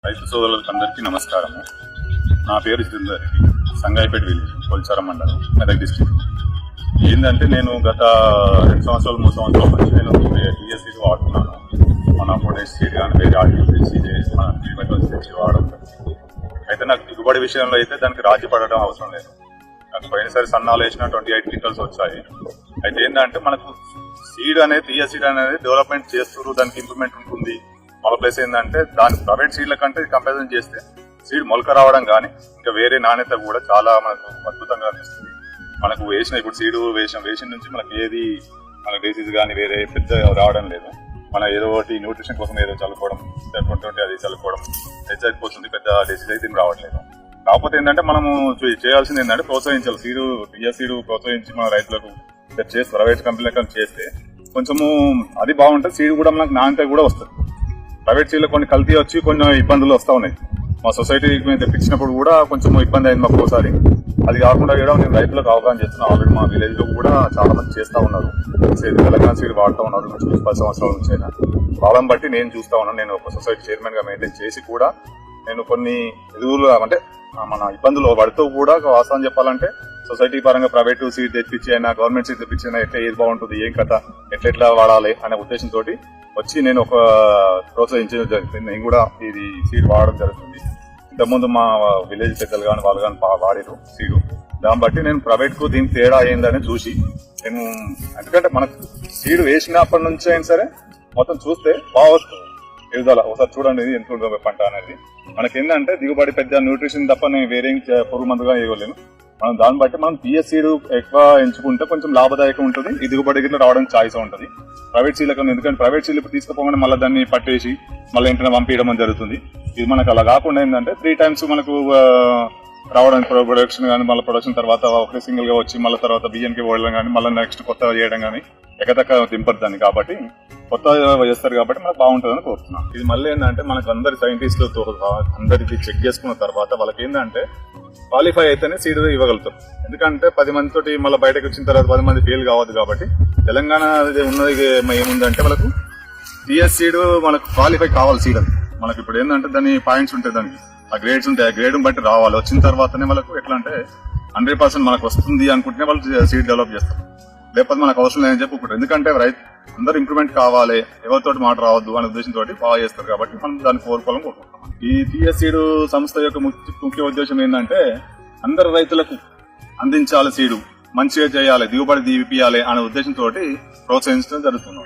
రైతు సోదరులందరికీ నమస్కారము. నా పేరు జితేందర్ రెడ్డి, సంగాయిపేట విలేజ్, కొల్చారం మండలం, మెదక్ డిస్ట్రిక్ట్. ఏంటంటే నేను గత 2 సంవత్సరాలు 3 సంవత్సరాల నుంచి నేను టీఎస్సీ వాడుతున్నాను. మన పొటాష్ సీడ్ కానీ వేరే ఆర్టిఫిషియల్ సీడ్ మన సీడ్ వాడడం. అయితే నాకు దిగుబడి విషయంలో అయితే దానికి రాజీ పడడం అవసరం లేదు. నాకు పోయినసారి సన్నాలు వేసిన 28 క్వింటల్స్ వచ్చాయి. అయితే ఏంటంటే మనకు సీడ్ అనేది టీఎస్ సీడ్ అనేది డెవలప్మెంట్ చేస్తున్నారు, దానికి ఇంప్రూవ్మెంట్ ఉంటుంది. మళ్ళీ ప్లేస్ ఏంటంటే దాని ప్రైవేట్ సీడ్ల కంటే కంపారిజన్ చేస్తే సీడ్ మొలక రావడం కానీ ఇంకా వేరే నాణ్యత కూడా చాలా మనకు అద్భుతంగా అనిపిస్తుంది. మనకు వేసిన ఇప్పుడు సీడ్ వేసిన నుంచి మనకి ఏది మన డిసీజ్ కానీ వేరే పెద్ద రావడం లేదు. మన ఏదో ఒకటి న్యూట్రిషన్ కోసం ఏదో చల్లుకోవడం, అది చల్లుకోవడం హెచ్చరిపోతుంది, పెద్ద డిసీజ్ అయితే రావట్లేదు. కాకపోతే ఏంటంటే మనము చేయాల్సింది ఏంటంటే ప్రోత్సహించాలి. సీడ్ టీఎస్ సీడ్ ప్రోత్సహించి మన రైతులకు చేసి ప్రైవేట్ కంపెనీలకు చేస్తే కొంచెము అది బాగుంటుంది. సీడ్ కూడా మనకు నాణ్యత కూడా వస్తుంది. ప్రైవేట్ సీడ్లో కొన్ని కల్తీ వచ్చి కొన్ని ఇబ్బందులు వస్తూ ఉన్నాయి. మా సొసైటీకి మేము తెప్పించినప్పుడు కూడా కొంచెం ఇబ్బంది అయింది మాకు ఒకసారి. అది కాకుండా కూడా నేను రైతులకు అవగాహన చేస్తున్నాను. ఆల్రెడీ మా విలేజ్ లో కూడా చాలా మంది చేస్తూ ఉన్నారు, తెలంగాణ సీడ్ వాడుతూ ఉన్నారు 10 సంవత్సరాల నుంచి అయినా. వాళ్ళని బట్టి నేను చూస్తా ఉన్నాను. నేను ఒక సొసైటీ చైర్మన్ గా మెయింటైన్ చేసి కూడా నేను కొన్ని ఎదుగులు అంటే మన ఇబ్బందులు పడుతూ కూడా వాస్తవం చెప్పాలంటే సొసైటీ పరంగా ప్రైవేట్ సీడ్ తెప్పించి అయినా గవర్నమెంట్ సీడ్ తెప్పించి అయినా ఎట్లా ఏది బాగుంటుంది, ఏం కథ, ఎట్లా వాడాలి అనే ఉద్దేశంతో వచ్చి నేను ఒక ప్రోత్సహించడం జరుగుతుంది. నేను కూడా ఇది సీడ్ వాడడం జరుగుతుంది. ఇంతకుముందు మా విలేజ్ పెద్దలు కానీ వాళ్ళు కానీ వాడారు సీడు. దాన్ని బట్టి నేను ప్రైవేట్ కు దీనికి తేడా ఏందని చూసి నేను, ఎందుకంటే మనకు సీడ్ వేసినప్పటి నుంచి అయినా సరే మొత్తం చూస్తే బాగా వస్తుంది ఎదుగుదల. ఒకసారి చూడండి ఇది ఎంత ఉంటుంది పంట అనేది. మనకేంటంటే దిగుబడి పెద్ద న్యూట్రిషన్ తప్ప నేను వేరే పురుగు మందుగా ఇవ్వలేను. మనం దాన్ని బట్టి మనం టీఎస్ సీడ్ ఎక్కువ ఎంచుకుంటే కొంచెం లాభదాయకం ఉంటుంది, ఈ దిగుబడి కింద రావడానికి ఛాయిస్ ఉంటుంది. ప్రైవేట్ సీడ్లకు ఎందుకంటే ప్రైవేట్ సీడ్లు ఇప్పుడు తీసుకుపోగానే మళ్ళీ దాన్ని పట్టేసి మళ్ళీ ఇంటనే పంపించడం జరుగుతుంది. ఇది మనకు అలా కాకుండా ఏంటంటే 3 times మనకు రావడానికి ప్రొడక్షన్ కానీ మళ్ళీ ప్రొడక్షన్ తర్వాత ఒకటి సింగిల్ గా వచ్చి మళ్ళీ తర్వాత బియ్యానికి పోవడం కానీ మళ్ళీ నెక్స్ట్ కొత్తగా చేయడం కానీ ఎక్కదక్క దింపదు దాన్ని. కాబట్టి కొత్తగా చేస్తారు కాబట్టి మనకు బాగుంటుందని కోరుతున్నాం. ఇది మళ్ళీ ఏంటంటే మనకు అందరి సైంటిస్టులతో అందరికి చెక్ చేసుకున్న తర్వాత వాళ్ళకి ఏంటంటే క్వాలిఫై అయితేనే సీడ్ ఇవ్వగలుగుతాం. ఎందుకంటే 10 మంది తోటి మళ్ళీ బయటకు వచ్చిన తర్వాత 10 మంది ఫెయిల్ కావద్దు. కాబట్టి తెలంగాణ ఉన్నది ఏముందంటే మనకు టీఎస్ సీడ్ మనకు క్వాలిఫై కావాలి. సీడ్ అది మనకి ఇప్పుడు ఏంటంటే దాని పాయింట్స్ ఉంటాయి, దానికి ఆ గ్రేడ్స్ ఉంటాయి. ఆ గ్రేడ్ బట్టి రావాలి. వచ్చిన తర్వాతనే మనకు ఎట్లా అంటే 100% మనకు వస్తుంది అనుకుంటేనే వాళ్ళు సీడ్ డెవలప్ చేస్తారు. లేకపోతే మనకు అవసరం లేదని చెప్పి ఇప్పుడు ఎందుకంటే రైతు అందరూ ఇంప్రూవ్మెంట్ కావాలి, ఎవరితోటి మాట రావద్దు అనే ఉద్దేశంతో బాగా చేస్తారు. కాబట్టి మనం దాన్ని కోరుకోవాలని కోరుకుంటాం. ఈ టీఎస్ సీడ్ సంస్థ యొక్క ముఖ్య ఉద్దేశం ఏంటంటే అందరు రైతులకు అందించాలి, సీడు మంచిగా చేయాలి, దిగుబడి దీపియాలి అనే ఉద్దేశంతో ప్రోత్సహించడం జరుగుతుంది.